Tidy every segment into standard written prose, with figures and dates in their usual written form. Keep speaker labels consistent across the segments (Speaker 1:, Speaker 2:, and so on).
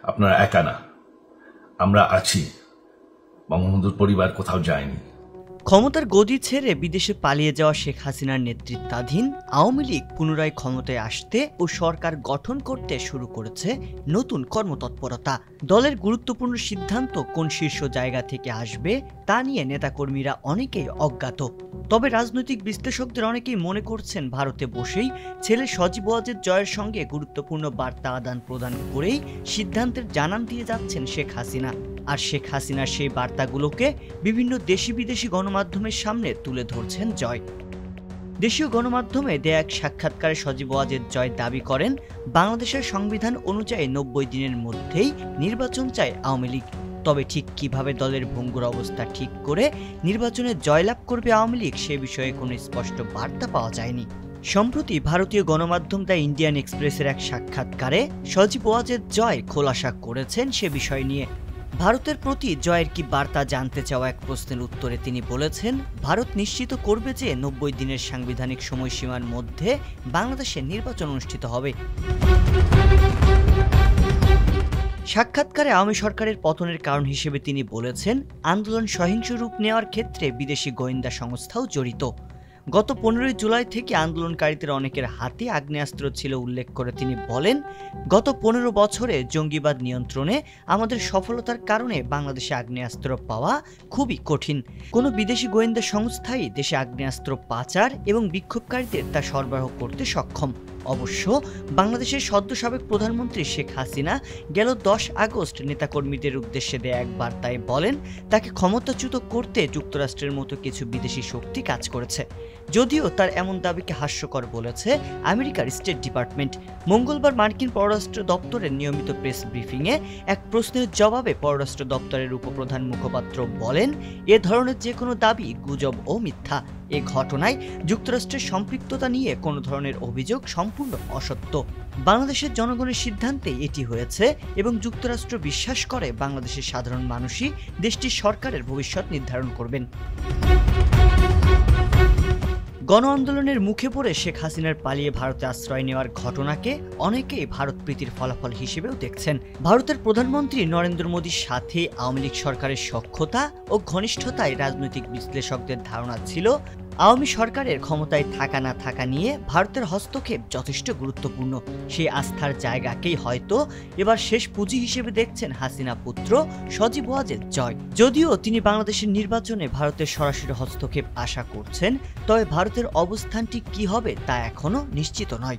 Speaker 1: আপনারা একা না, আমরা আছি। বঙ্গবন্ধুর পরিবার কোথাও যায়নি।
Speaker 2: ক্ষমতার গদি ছেড়ে বিদেশে পালিয়ে যাওয়া শেখ হাসিনার নেতৃত্বাধীন আওয়ামী লীগ পুনরায় ক্ষমতায় আসতে ও সরকার গঠন করতে শুরু করেছে নতুন কর্মতৎপরতা। দলের গুরুত্বপূর্ণ সিদ্ধান্ত কোন শীর্ষ জায়গা থেকে আসবে তা নিয়ে নেতাকর্মীরা অনেকেই অজ্ঞাত। তবে রাজনৈতিক বিশ্লেষকদের অনেকেই মনে করছেন ভারতে বসেই ছেলে সজীব ওয়াজেদ জয়ের সঙ্গে গুরুত্বপূর্ণ বার্তা আদান প্রদান করেই সিদ্ধান্তের জানান দিয়ে যাচ্ছেন শেখ হাসিনা। আর শেখ হাসিনার সেই বার্তাগুলোকে বিভিন্ন দেশি বিদেশি গণমাধ্যমের সামনে তুলে ধরছেন জয়। দেশীয় গণমাধ্যমে দেয়া এক সাক্ষাৎকারে সজীব ওয়াজেদ জয় দাবি করেন, বাংলাদেশের সংবিধান অনুযায়ী 90 দিনের মধ্যেই নির্বাচন চায় আওয়ামী লীগ। তবে ঠিক কিভাবে দলের ভঙ্গুর অবস্থা ঠিক করে নির্বাচনে জয়লাভ করবে আওয়ামী লীগ সে বিষয়ে কোনো স্পষ্ট বার্তা পাওয়া যায়নি। সম্প্রতি ভারতীয় গণমাধ্যম দ্য ইন্ডিয়ান এক্সপ্রেসের এক সাক্ষাৎকারে সজীব ওয়াজেদ জয় খোলাসা করেছেন সে বিষয় নিয়ে। ভারতের প্রতি জয়ের কি বার্তা জানতে চাওয়া এক প্রশ্নের উত্তরে তিনি বলেছেন, ভারত নিশ্চিত করবে যে 90 দিনের সাংবিধানিক সময়সীমার মধ্যে বাংলাদেশে নির্বাচন অনুষ্ঠিত হবে। সাক্ষাৎকারে আওয়ামী সরকারের পতনের কারণ হিসেবে তিনি বলেছেন, আন্দোলন সহিংস রূপ নেওয়ার ক্ষেত্রে বিদেশি গোয়েন্দা সংস্থাও জড়িত। গত 15 জুলাই থেকে আন্দোলনকারীদের অনেকের হাতে আগ্নেয়াস্ত্র ছিল উল্লেখ করে তিনি বলেন, গত 15 বছরে জঙ্গিবাদ নিয়ন্ত্রণে আমাদের সফলতার কারণে বাংলাদেশে আগ্নেয়াস্ত্র পাওয়া খুবই কঠিন। কোনো বিদেশি গোয়েন্দা সংস্থাই দেশে আগ্নেয়াস্ত্র পাচার এবং বিক্ষোভকারীদের তা সরবরাহ করতে সক্ষম। অবশ্য বাংলাদেশের সদ্য সাবেক প্রধানমন্ত্রী শেখ হাসিনা গেল 10 আগস্ট নেতাকর্মীদের উদ্দেশ্যে দেয়া এক বার্তায় বলেন, তাকে ক্ষমতাচ্যুত করতে যুক্তরাষ্ট্রের মতো কিছু বিদেশি শক্তি কাজ করেছে। যদিও তার এমন দাবিকে হাস্যকর বলেছে আমেরিকার স্টেট ডিপার্টমেন্ট। মঙ্গলবার মার্কিন পররাষ্ট্র দপ্তরের নিয়মিত প্রেস ব্রিফিংয়ে এক প্রশ্নের জবাবে পররাষ্ট্র দপ্তরের উপপ্রধান মুখপাত্র বলেন, এ ধরনের যে কোনো দাবি গুজব ও মিথ্যা। এ ঘটনায় যুক্তরাষ্ট্রের সম্পৃক্ততা নিয়ে কোনো ধরনের অভিযোগ সম্পূর্ণ অসত্য। বাংলাদেশের জনগণের সিদ্ধান্তে এটি হয়েছে এবং যুক্তরাষ্ট্র বিশ্বাস করে বাংলাদেশের সাধারণ মানুষই দেশটির সরকারের ভবিষ্যৎ নির্ধারণ করবেন। গণ আন্দোলনের মুখে পড়ে শেখ হাসিনার পালিয়ে ভারতে আশ্রয় নেওয়ার ঘটনাকে অনেকেই ভারত প্রীতির ফলাফল হিসেবেও দেখছেন। ভারতের প্রধানমন্ত্রী নরেন্দ্র মোদীর সাথে আওয়ামী লীগ সরকারের সখ্যতা ও ঘনিষ্ঠতায় রাজনৈতিক বিশ্লেষকদের ধারণা ছিল, আওয়ামী সরকারের ক্ষমতায় থাকা না থাকা নিয়ে ভারতের হস্তক্ষেপ যথেষ্ট গুরুত্বপূর্ণ। সেই আস্থার জায়গাকেই হয়তো এবার শেষ পুঁজি হিসেবে দেখছেন হাসিনা পুত্র সজীব ওয়াজেদ জয়। যদিও তিনি বাংলাদেশের নির্বাচনে ভারতের সরাসরি হস্তক্ষেপ আশা করছেন, তবে ভারতের অবস্থানটি কি হবে তা এখনো নিশ্চিত নয়।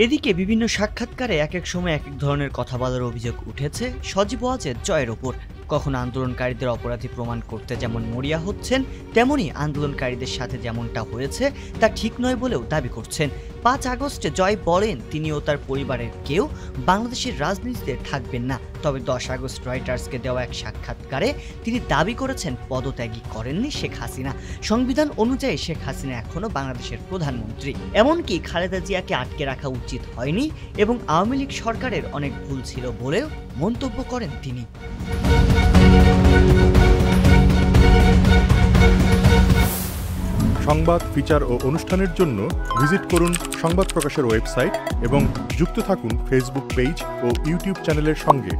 Speaker 2: এদিকে বিভিন্ন সাক্ষাৎকারে এক এক সময় এক এক ধরনের কথা বলার অভিযোগ উঠেছে সজীব ওয়াজেদ জয়ের ওপর। কখনো আন্দোলনকারীদের অপরাধী প্রমাণ করতে যেমন মরিয়া হচ্ছেন, তেমনি আন্দোলনকারীদের সাথে যেমনটা হয়েছে তা ঠিক নয় বলেও দাবি করছেন। 5 আগস্টে জয় বলেন তিনি ও তার পরিবারের কেউ বাংলাদেশের রাজনীতিতে থাকবেন না। তবে 10 আগস্ট রয়টার্সকে দেওয়া এক সাক্ষাৎকারে তিনি দাবি করেছেন পদত্যাগী করেননি শেখ হাসিনা। সংবিধান অনুযায়ী শেখ হাসিনা এখনো বাংলাদেশের প্রধানমন্ত্রী। এমনকি খালেদা জিয়াকে আটকে রাখা উচিত হয়নি এবং আওয়ামী লীগ সরকারের অনেক ভুল ছিল বলেও মন্তব্য করেন তিনি।
Speaker 3: সংবাদ, ফিচার ও অনুষ্ঠানের জন্য ভিজিট করুন সংবাদ প্রকাশের ওয়েবসাইট এবং যুক্ত থাকুন ফেসবুক পেজ ও ইউটিউব চ্যানেলের সঙ্গে।